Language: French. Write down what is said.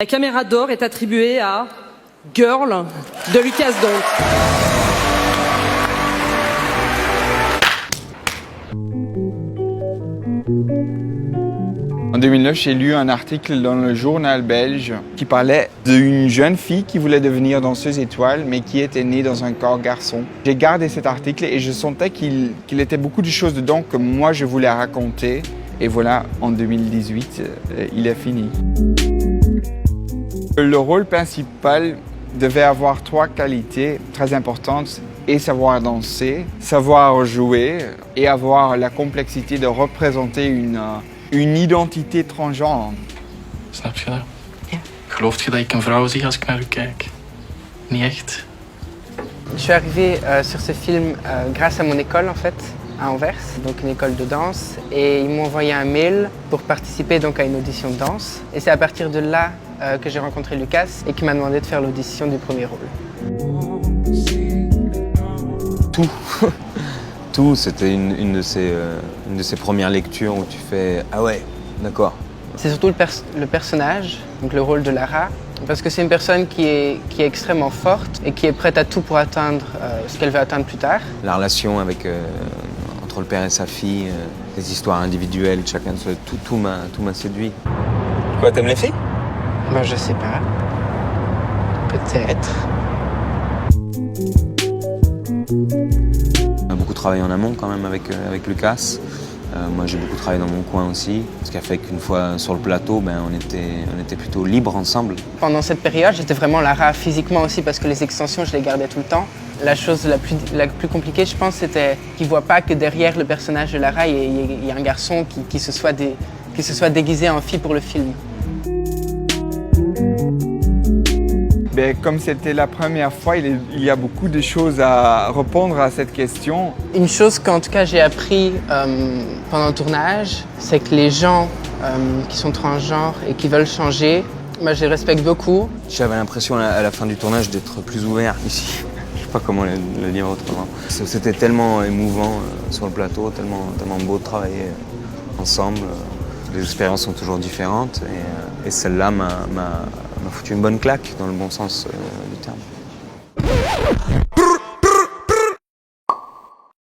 La caméra d'or est attribuée à Girl de Lucas Donk. En 2009, j'ai lu un article dans le journal belge qui parlait d'une jeune fille qui voulait devenir danseuse étoile, mais qui était née dans un corps garçon. J'ai gardé cet article et je sentais qu'il était beaucoup de choses dedans que moi je voulais raconter. Et voilà, en 2018, il est fini. Le rôle principal devait avoir 3 qualités très importantes, et savoir danser, savoir jouer et avoir la complexité de représenter une identité transgenre. Snap je dat? Ja. Gelooft je dat ik een vrouw zie als ik naar u kijk? Niet echt. Je suis arrivée sur ce film grâce à mon école en fait, à Anvers, donc une école de danse, et ils m'ont envoyé un mail pour participer donc à une audition de danse. Et c'est à partir de là que j'ai rencontré Lucas et qui m'a demandé de faire l'audition du premier rôle. Tout. Tout, c'était une de ces premières lectures où tu fais « Ah ouais, d'accord ». C'est surtout le personnage, donc le rôle de Lara, parce que c'est une personne qui est extrêmement forte et qui est prête à tout pour atteindre ce qu'elle veut atteindre plus tard. La relation entre le père et sa fille, les histoires individuelles, chacun de tout m'a séduit. Quoi, t'aimes les filles? Ben, je sais pas. Peut-être. On a beaucoup travaillé en amont quand même avec Lucas. Moi j'ai beaucoup travaillé dans mon coin aussi, ce qui a fait qu'une fois sur le plateau, on était plutôt libres ensemble. Pendant cette période, j'étais vraiment Lara physiquement aussi parce que les extensions, je les gardais tout le temps. La chose la plus compliquée, je pense, c'était qu'il ne voit pas que derrière le personnage de Lara, il y a un garçon qui se soit déguisé en fille pour le film. Comme c'était la première fois, il y a beaucoup de choses à répondre à cette question. Une chose qu'en tout cas j'ai appris pendant le tournage, c'est que les gens qui sont transgenres et qui veulent changer, je les respecte beaucoup. J'avais l'impression à la fin du tournage d'être plus ouvert ici. Je sais pas comment le dire autrement. C'était tellement émouvant sur le plateau, tellement beau de travailler ensemble. Les expériences sont toujours différentes et celle-là m'a foutu une bonne claque dans le bon sens